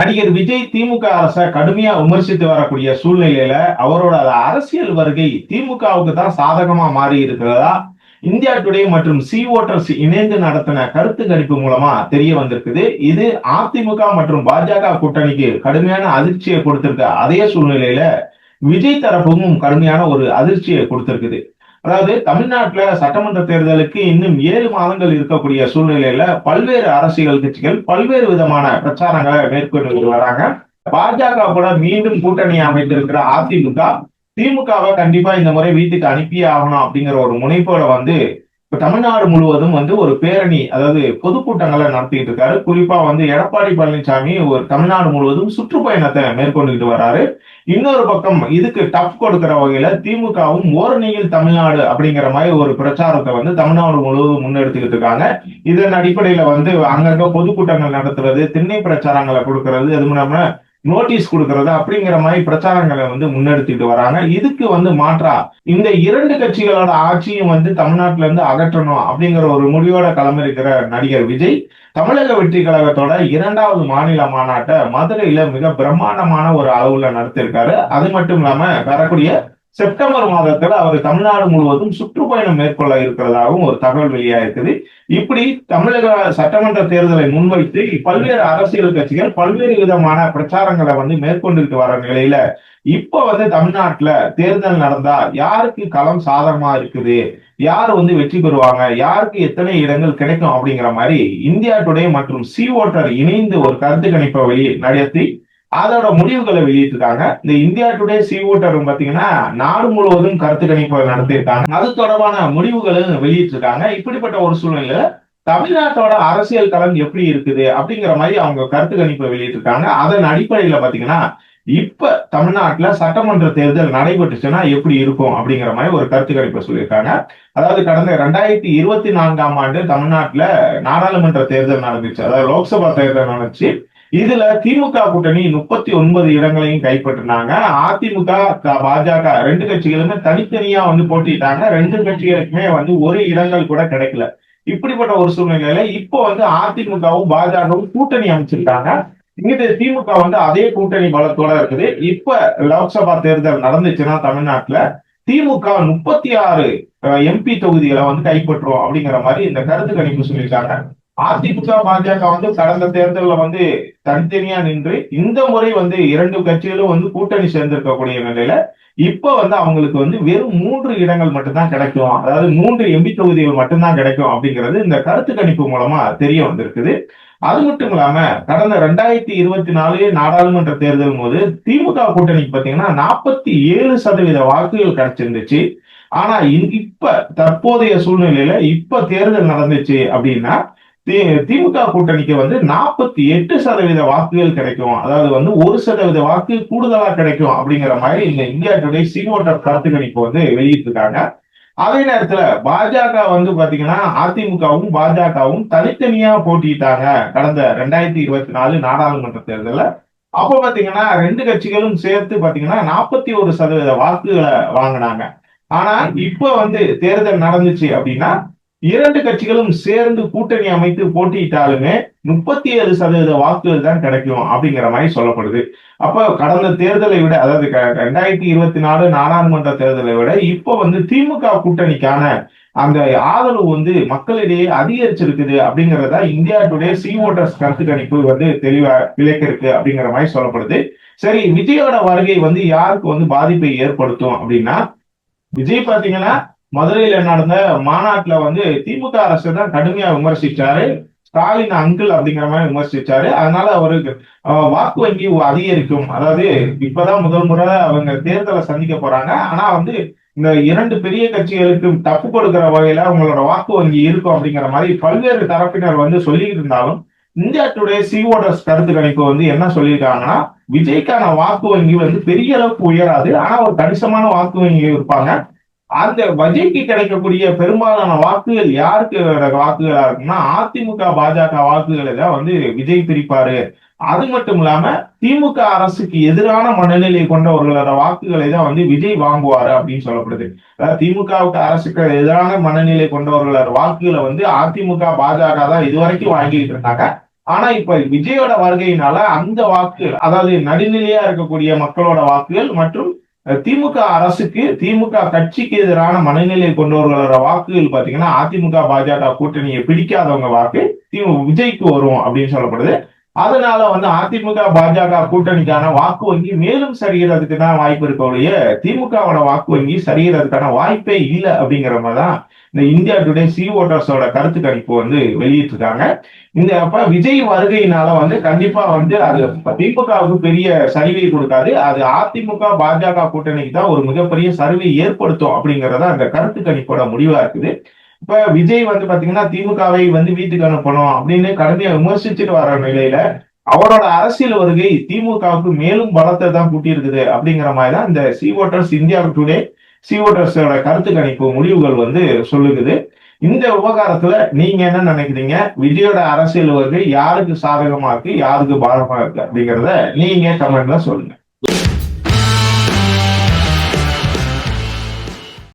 நடிகர் விஜய் திமுக அரசை கடுமையா விமர்சித்து வரக்கூடிய சூழ்நிலையில அவரோட அரசியல் வருகை திமுகவுக்கு தான் சாதகமா மாறி இருக்கிறதா இந்தியா டுடே மற்றும் சி ஓட்டர்ஸ் இணைந்து நடத்தின கருத்து கணிப்பு மூலமா தெரிய வந்திருக்குது. இது அதிமுக மற்றும் பாஜக கூட்டணிக்கு கடுமையான அதிர்ச்சியை கொடுத்திருக்க அதே சூழ்நிலையில விஜய் தரப்பும் கடுமையான ஒரு அதிர்ச்சியை கொடுத்திருக்குது. அதாவது தமிழ்நாட்டுல சட்டமன்ற தேர்தலுக்கு இன்னும் 7 மாதங்கள் இருக்கக்கூடிய சூழ்நிலையில பல்வேறு அரசியல் கட்சிகள் பல்வேறு விதமான பிரச்சாரங்களை மேற்கொண்டு வராங்க. பாஜக கூட மீண்டும் கூட்டணி அமைந்திருக்கிற அதிமுக திமுகவை கண்டிப்பா இந்த முறை வீட்டுக்கு அனுப்பியே ஆகணும் அப்படிங்கிற ஒரு முனைப்போட இப்ப தமிழ்நாடு முழுவதும் ஒரு பேரணி, அதாவது பொதுக்கூட்டங்களை நடத்திட்டு இருக்காரு. குறிப்பா எடப்பாடி பழனிசாமி ஒரு தமிழ்நாடு முழுவதும் சுற்றுப்பயணத்தை மேற்கொண்டுகிட்டு வராரு. இன்னொரு பக்கம் இதுக்கு டஃப் கொடுக்கிற வகையில திமுகவும் ஓரணியில் தமிழ்நாடு அப்படிங்கிற மாதிரி ஒரு பிரச்சாரத்தை தமிழ்நாடு முழுவதும் முன்னெடுத்துக்கிட்டு இருக்காங்க. இதன் அடிப்படையில அங்கங்க பொதுக்கூட்டங்கள் நடத்துறது, திண்ணை பிரச்சாரங்களை கொடுக்கறது, அது மூலமா நோட்டீஸ் கொடுக்கறது அப்படிங்கிற மாதிரி பிரச்சாரங்களை முன்னெடுத்துட்டு வராங்க. இதுக்கு மாற்றா இந்த 2 கட்சிகளோட ஆட்சியும் தமிழ்நாட்டுல இருந்து அகற்றணும் அப்படிங்கிற ஒரு முடிவோட களமிருக்கிற நடிகர் விஜய் தமிழக வெற்றி கழகத்தோட 2வது மாநில மாநாட்டை மதுரையில மிக பிரம்மாண்டமான ஒரு அளவுல நடத்திருக்காரு. அது மட்டும் இல்லாம வரக்கூடிய செப்டம்பர் மாதத்துல அவர் தமிழ்நாடு முழுவதும் சுற்றுப்பயணம் மேற்கொள்ள இருக்கிறதாகவும் ஒரு தகவல் வெளியா இருக்குது. இப்படி தமிழக சட்டமன்ற தேர்தலை முன்வைத்து பல்வேறு அரசியல் கட்சிகள் பல்வேறு விதமான பிரச்சாரங்களை மேற்கொண்டுட்டு வர நிலையில இப்ப தமிழ்நாட்டுல தேர்தல் நடந்தா யாருக்கு களம் சாதகமா இருக்குது, யார் வெற்றி பெறுவாங்க, யாருக்கு எத்தனை இடங்கள் கிடைக்கும் அப்படிங்கிற மாதிரி இந்தியா டுடே மற்றும் சி ஓட்டர் இணைந்து ஒரு கருத்து கணிப்பை நடத்தி அதோட முடிவுகளை வெளியிட்டிருக்காங்க. இந்த இந்தியா டுடே சி ஓட்டரும் பாத்தீங்கன்னா நாடு முழுவதும் கருத்து கணிப்பு நடத்தியிருக்காங்க. அது தொடர்பான முடிவுகளும் வெளியிட்டிருக்காங்க. இப்படிப்பட்ட ஒரு சூழ்நிலையில தமிழ்நாட்டோட அரசியல் களம் எப்படி இருக்குது அப்படிங்கிற மாதிரி அவங்க கருத்து கணிப்பை வெளியிட்டிருக்காங்க. அதன் அடிப்படையில பாத்தீங்கன்னா இப்ப தமிழ்நாட்டுல சட்டமன்ற தேர்தல் நடைபெற்றுச்சுன்னா எப்படி இருக்கும் அப்படிங்கிற மாதிரி ஒரு கருத்து கணிப்பை சொல்லியிருக்காங்க. அதாவது கடந்த 2024ஆம் ஆண்டு தமிழ்நாட்டுல நாடாளுமன்ற தேர்தல் நடந்துச்சு, அதாவது லோக்சபா தேர்தல் நடந்துச்சு. இதுல திமுக கூட்டணி 39 இடங்களையும் கைப்பற்றினாங்க. அதிமுக பாஜக 2 கட்சிகளுமே தனித்தனியா போட்டிட்டாங்க. 2 கட்சிகளுக்குமே ஒரு இடங்கள் கூட கிடைக்கல. இப்படிப்பட்ட ஒரு சூழ்நிலையில இப்போ அதிமுகவும் பாஜகவும் கூட்டணி அமைச்சிருக்காங்க. இங்கிட்டு திமுக அதே கூட்டணி பலத்தோட இருக்குது. இப்ப லோக்சபா தேர்தல் நடந்துச்சுன்னா தமிழ்நாட்டுல திமுக 36 எம்பி தொகுதிகளை கைப்பற்றும் அப்படிங்கிற மாதிரி இந்த கருத்து கணிப்பு சொல்லியிருக்காங்க. அதிமுக பாஜக கடந்த தேர்தலில் தனித்தனியா நின்று இந்த முறை 2 கட்சிகளும் கூட்டணி சேர்ந்திருக்கக்கூடிய நிலையில இப்ப அவங்களுக்கு வெறும் 3 இடங்கள் மட்டும்தான் கிடைக்கும், அதாவது 3 எம்பி தொகுதிகள் மட்டும்தான் கிடைக்கும் அப்படிங்கிறது இந்த கருத்து கணிப்பு மூலமா தெரிய வந்திருக்குது. அது மட்டும் இல்லாம கடந்த 2024 நாடாளுமன்ற தேர்தல் போது திமுக கூட்டணிக்கு பாத்தீங்கன்னா 47% வாக்குகள் கிடைச்சிருந்துச்சு. ஆனா இப்ப தற்போதைய சூழ்நிலையில இப்ப தேர்தல் நடந்துச்சு அப்படின்னா திமுக கூட்டணிக்கு 48% வாக்குகள் கிடைக்கும், அதாவது 1% வாக்கு கூடுதலா கிடைக்கும் அப்படிங்கிற மாதிரி இந்த இந்தியா டுடே சி ஓட்டர் கருத்து கணிப்பு வெளியிட்டிருக்காங்க. அதே நேரத்துல பாஜக பாத்தீங்கன்னா அதிமுகவும் பாஜகவும் தனித்தனியா போட்டிட்டாங்க கடந்த 2024 நாடாளுமன்ற தேர்தல. அப்ப பாத்தீங்கன்னா 2 கட்சிகளும் சேர்த்து பாத்தீங்கன்னா 41% வாக்குகளை வாங்கினாங்க. ஆனா இப்ப தேர்தல் நடந்துச்சு அப்படின்னா 2 கட்சிகளும் சேர்ந்து கூட்டணி அமைத்து போட்டியிட்டாலுமே 37% வாக்குகள் தான் கிடைக்கும் அப்படிங்கிற மாதிரி சொல்லப்படுது. அப்ப கடந்த தேர்தலை விட, அதாவது 2024 நாடாளுமன்ற தேர்தலை விட இப்ப திமுக கூட்டணிக்கான அந்த ஆதரவு மக்களிடையே அதிகரிச்சிருக்குது அப்படிங்கறத இந்தியா டுடே சி ஓட்டர்ஸ் கருத்து கணிப்பு தெளிவா விளக்கிருக்கு அப்படிங்கிற மாதிரி சொல்லப்படுது. சரி, விஜயோட வருகை யாருக்கு பாதிப்பை ஏற்படுத்தும் அப்படின்னா, விஜய் பாத்தீங்கன்னா மதுரையில நடந்த மாநாட்டுல திமுக அரசு தான் கடுமையா விமர்சிச்சாரு. ஸ்டாலின் அங்கிள் அப்படிங்கிற மாதிரி விமர்சிச்சாரு. அதனால அவருக்கு வாக்கு வங்கி அதிகரிக்கும். அதாவது இப்பதான் முதல் முறை அவங்க தேர்தலை சந்திக்க போறாங்க. ஆனா இந்த 2 பெரிய கட்சிகளுக்கு தப்பு கொடுக்கிற வகையில அவங்களோட வாக்கு வங்கி இருக்கும் அப்படிங்கிற மாதிரி பல்வேறு தரப்பினர் சொல்லிட்டு இருந்தாலும் இந்தியா டுடே சி ஓட்டர்ஸ் கருத்து கணிப்பு என்ன சொல்லியிருக்காங்கன்னா, விஜய்க்கான வாக்கு வங்கி பெரிய அளவுக்கு உயராது, ஆனா ஒரு கணிசமான வாக்கு வங்கி இருப்பாங்க. அந்த விஜய்க்கு கிடைக்கக்கூடிய பெரும்பாலான வாக்குகள் யாருக்கு வாக்குகளா இருக்குன்னா அதிமுக பாஜக வாக்குகளை தான் விஜய் பிரிப்பாரு. அது மட்டும் இல்லாம திமுக அரசுக்கு எதிரான மனநிலை கொண்டவர்களோட வாக்குகளை தான் விஜய் வாங்குவாரு அப்படின்னு சொல்லப்படுது. அதாவது திமுகவுக்கு அரசுக்கு எதிரான மனநிலை கொண்டவர்களோட வாக்குகளை அதிமுக பாஜக தான் இதுவரைக்கும் வாங்கிட்டு இருந்தாங்க. ஆனா இப்ப விஜயோட வருகையினால அந்த வாக்குகள், அதாவது நடுநிலையா இருக்கக்கூடிய மக்களோட வாக்குகள் மற்றும் திமுக அரசுக்கு, திமுக கட்சிக்கு எதிரான மனநிலை கொண்டவர்களோட வாக்குகள் பாத்தீங்கன்னா அதிமுக பாஜக கூட்டணியை பிடிக்காதவங்க வாக்கு விஜய்க்கு வரும் அப்படின்னு சொல்லப்படுது. அதனால அதிமுக பாஜக கூட்டணிக்கான வாக்கு வங்கி மேலும் சரிகிறதுக்கு தான் வாய்ப்பு இருக்க ஒழிய திமுகவோட வாக்கு வங்கி சரிகிறதுக்கான வாய்ப்பே இல்லை அப்படிங்கிற மாதிரிதான் இந்த இந்தியா டுடே சி ஓட்டர்ஸோட கருத்து கணிப்பு வெளியிட்டிருக்காங்க. இந்த அப்ப விஜய் வருகையினால கண்டிப்பா அது திமுகவுக்கு பெரிய சரிவை கொடுக்காது. அது அதிமுக பாஜக கூட்டணிக்கு தான் ஒரு மிகப்பெரிய சரிவை ஏற்படுத்தும் அப்படிங்கறத அந்த கருத்து கணிப்போட முடிவா இருக்குது. இப்ப விஜய் பாத்தீங்கன்னா திமுகவை வீட்டுக்கு அனுப்பணும் அப்படின்னு கடுமையா விமர்சிச்சுட்டு வர நிலையில அவரோட அரசியல் வருகை திமுகவுக்கு மேலும் பலத்தை தான் கூட்டி இருக்குது அப்படிங்கிற மாதிரிதான் இந்த C voters India Today C ஓட்டர்ஸோட கருத்து கணிப்பு முடிவுகள் சொல்லுகுது. இந்த விவகாரத்துல நீங்க என்ன நினைக்கிறீங்க? விஜயோட அரசியல் வருகை யாருக்கு சாதகமா இருக்கு, யாருக்கு பாதகமா இருக்கு அப்படிங்கறத நீங்க கமெண்ட்ல சொல்லுங்க.